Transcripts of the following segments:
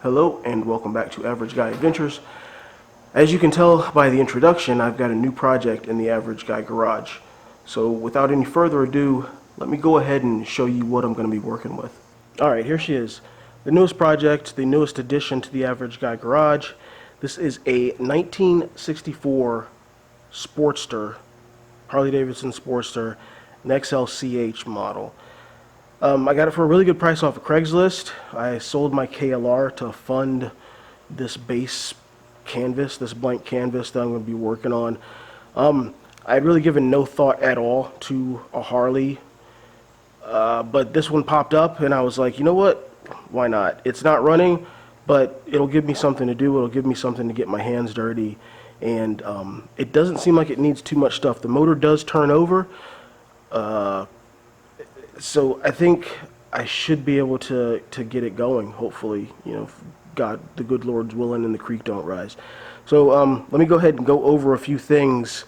Hello and welcome back to Average Guy Adventures. As you can tell by the introduction, I've got a new project in the Average Guy garage. So without any further ado, let me go ahead and show you what I'm going to be working with. Alright, here she is. The newest project, the newest addition to the Average Guy garage. This is a 1964 Sportster, Harley Davidson Sportster, an XLCH model. I got it for a really good price off of Craigslist. I sold my KLR to fund this base canvas, this blank canvas that I'm going to be working on. I had really given no thought at all to a Harley, but this one popped up and I was like, you know what, why not? It's not running, but it'll give me something to do, it'll give me something to get my hands dirty, and it doesn't seem like it needs too much stuff. The motor does turn over, so I think I should be able to get it going, hopefully, you know, if God, the good Lord's willing and the creek don't rise. So let me go ahead and go over a few things,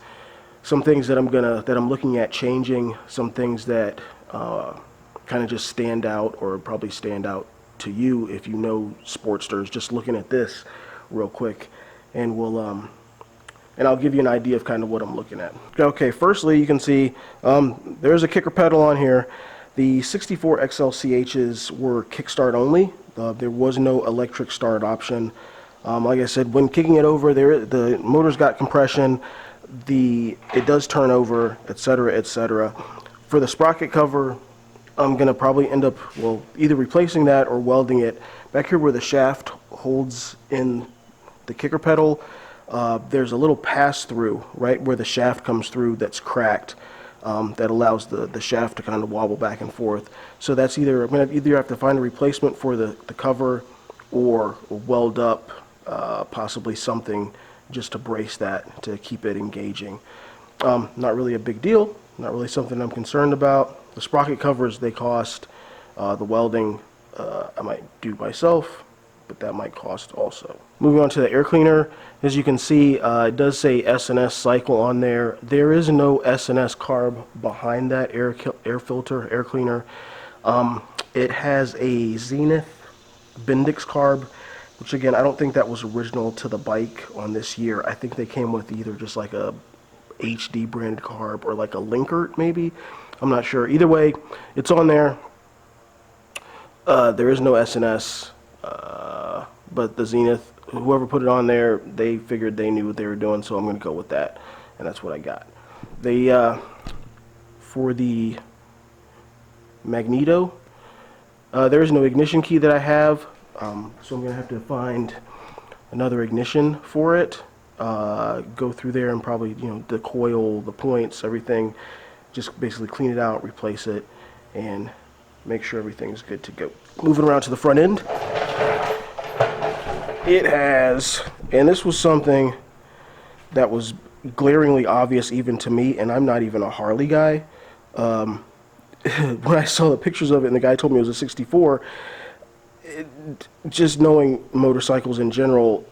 some things that I'm looking at changing, some things that kind of just stand out, or probably stand out to you if you know Sportsters, just looking at this real quick, and I'll give you an idea of kind of what I'm looking at. Okay, firstly, you can see there's a kicker pedal on here. The 64 XLCHs were kickstart only. There was no electric start option. Like I said, when kicking it over, the motor's got compression. It does turn over, etc., etc. For the sprocket cover, I'm gonna probably end up, well, either replacing that or welding it. Back here where the shaft holds in the kicker pedal, there's a little pass-through right where the shaft comes through that's cracked. That allows the shaft to kind of wobble back and forth. So that's I'm going to either have to find a replacement for the cover, or weld up possibly something just to brace that, to keep it engaging. Not really a big deal, not really something I'm concerned about. The sprocket covers, they cost. The welding I might do myself, but that might cost also. Moving on to the air cleaner, as you can see, it does say S&S cycle on there. There is no S&S carb behind that air filter, air cleaner. It has a Zenith Bendix carb, which again, I don't think that was original to the bike on this year. I think they came with either just like a HD branded carb or like a Linkert maybe. I'm not sure. Either way, it's on there. There is no S&S. But the Zenith, whoever put it on there, they figured they knew what they were doing, so I'm going to go with that, and that's what I got. For the magneto, there is no ignition key that I have, so I'm going to have to find another ignition for it. Go through there and probably, you know, the coil, the points, everything, just basically clean it out, replace it, and make sure everything's good to go. Moving around to the front end. It has, and this was something that was glaringly obvious even to me, and I'm not even a Harley guy. When I saw the pictures of it and the guy told me it was a 64, just knowing motorcycles in general,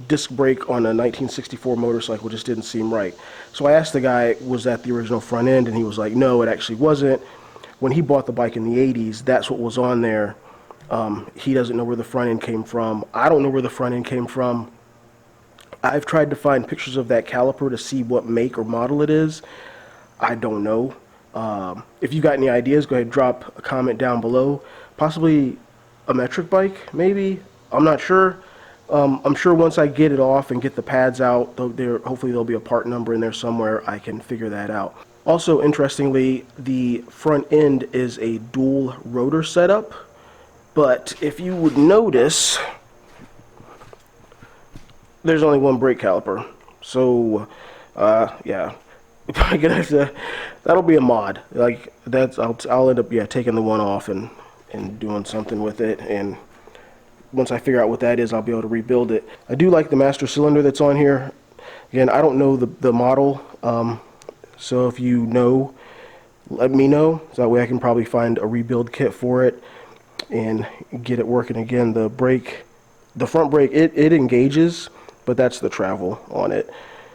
disc brake on a 1964 motorcycle just didn't seem right. So I asked the guy, was that the original front end? And he was like, no, it actually wasn't. When he bought the bike in the 80s, that's what was on there. He doesn't know where the front end came from. I don't know where the front end came from. I've tried to find pictures of that caliper to see what make or model it is. I don't know. If you got any ideas, go ahead and drop a comment down below. Possibly a metric bike, maybe. I'm not sure. I'm sure once I get it off and get the pads out, hopefully there'll be a part number in there somewhere. I can figure that out. Also, interestingly, the front end is a dual rotor setup. But if you would notice, there's only one brake caliper. So, yeah, I'm gonna have to. That'll be a mod. Like I'll end up taking the one off and doing something with it. And once I figure out what that is, I'll be able to rebuild it. I do like the master cylinder that's on here. Again, I don't know the model. So if you know, let me know. So that way I can probably find a rebuild kit for it and get it working again. The front brake, it engages, but that's the travel on it.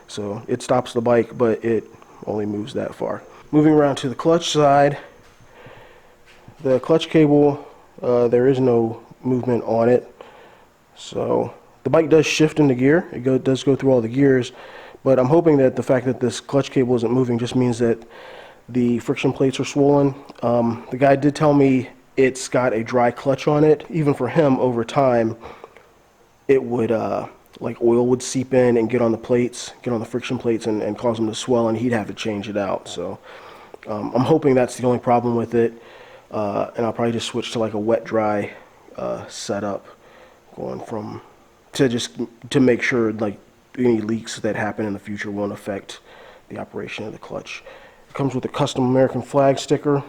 So it stops the bike, but it only moves that far. Moving around to the clutch side, the clutch cable, there is no movement on it. So the bike does shift into gear. It does go through all the gears, but I'm hoping that the fact that this clutch cable isn't moving just means that the friction plates are swollen. The guy did tell me it's got a dry clutch on it. Even for him, over time, it would, like oil would seep in and get on the plates, get on the friction plates and cause them to swell, and he'd have to change it out. So I'm hoping that's the only problem with it. And I'll probably just switch to like a wet-dry setup, going from to make sure like any leaks that happen in the future won't affect the operation of the clutch. It comes with a custom American flag sticker.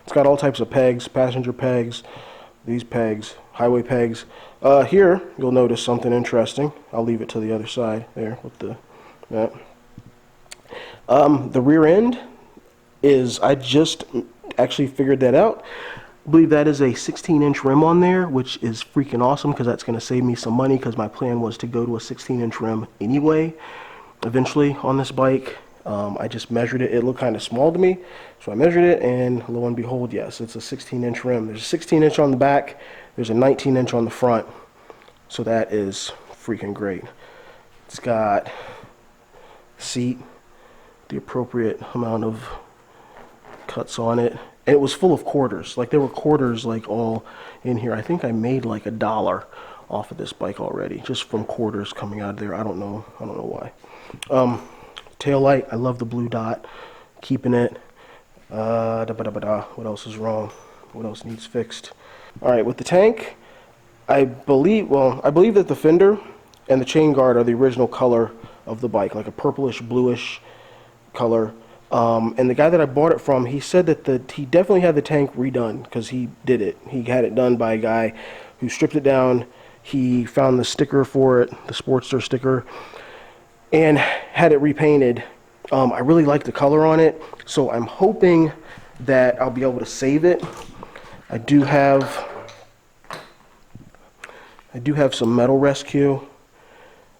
It's got all types of pegs, passenger pegs, these pegs, highway pegs. Here you'll notice something interesting. I'll leave it to the other side there with that. The rear end is, I just actually figured that out. I believe that is a 16-inch rim on there, which is freaking awesome because that's going to save me some money, because my plan was to go to a 16-inch rim anyway eventually on this bike. I just measured it. It looked kind of small to me, so I measured it, and lo and behold, yes, it's a 16-inch rim. There's a 16-inch on the back, there's a 19-inch on the front, so that is freaking great. It's got seat, the appropriate amount of cuts on it. And it was full of quarters. Like, there were quarters like all in here. I think I made like $1 off of this bike already, just from quarters coming out of there. I don't know why. Tail light, I love the blue dot. Keeping it. What else is wrong? What else needs fixed? All right, with the tank, I believe that the fender and the chain guard are the original color of the bike, like a purplish bluish color. And the guy that I bought it from, he said that he definitely had the tank redone, because he did it. He had it done by a guy who stripped it down. He found the sticker for it, the Sportster sticker, and had it repainted. I really like the color on it, so I'm hoping that I'll be able to save it. I do have some metal rescue.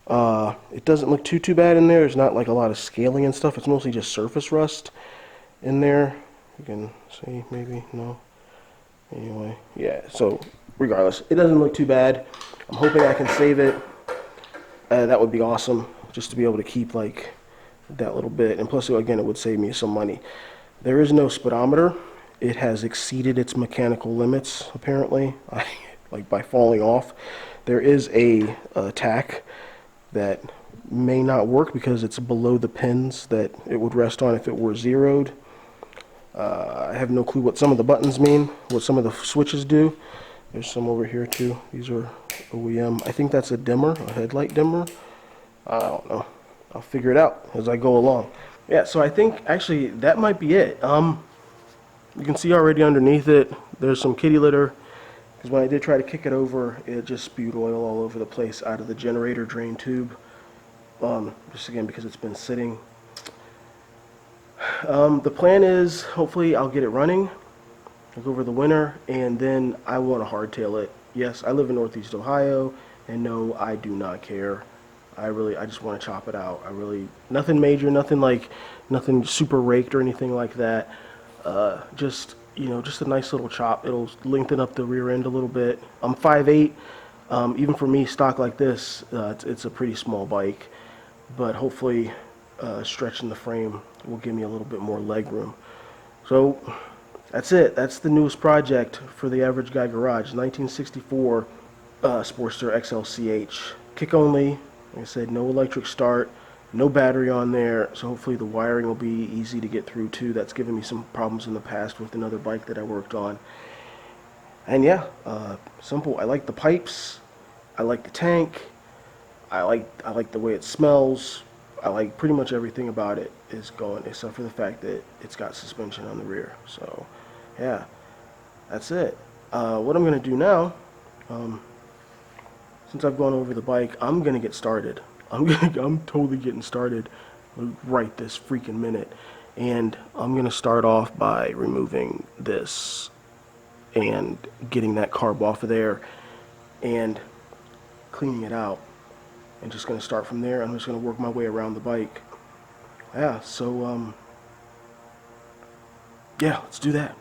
It doesn't look too bad in there. There's not like a lot of scaling and stuff. It's mostly just surface rust in there. You can see, maybe, no. Anyway, yeah, so regardless, it doesn't look too bad. I'm hoping I can save it. That would be awesome, just to be able to keep like that little bit. And plus, again, it would save me some money. There is no speedometer. It has exceeded its mechanical limits, apparently, like by falling off. There is a tack that may not work because it's below the pins that it would rest on if it were zeroed. I have no clue what some of the buttons mean, what some of the switches do. There's some over here too. These are OEM. I think that's a dimmer, a headlight dimmer. I don't know. I'll figure it out as I go along. Yeah, so I think actually that might be it. You can see already underneath it, there's some kitty litter. Because when I did try to kick it over, it just spewed oil all over the place out of the generator drain tube. Just again because it's been sitting. The plan is, hopefully I'll get it running like over the winter, and then I want to hardtail it. Yes, I live in Northeast Ohio, and no, I do not care. I just want to chop it out. Nothing major, nothing super raked or anything like that. Just a nice little chop. It'll lengthen up the rear end a little bit. I'm 5'8". Even for me, stock like this, it's a pretty small bike. But hopefully, stretching the frame will give me a little bit more leg room. So, that's it. That's the newest project for the Average Guy Garage. 1964 Sportster XLCH. Kick only. Like I said, no electric start. No battery on there, so hopefully the wiring will be easy to get through too. That's given me some problems in the past with another bike that I worked on. And yeah, simple. I like the pipes. I like the tank. I like the way it smells. I like pretty much everything about it is going, except for the fact that it's got suspension on the rear. So yeah, that's it. What I'm gonna do now, since I've gone over the bike, I'm gonna get started. I'm totally getting started right this freaking minute. And I'm going to start off by removing this and getting that carb off of there and cleaning it out. And just going to start from there. I'm just going to work my way around the bike. Yeah, so, yeah, let's do that.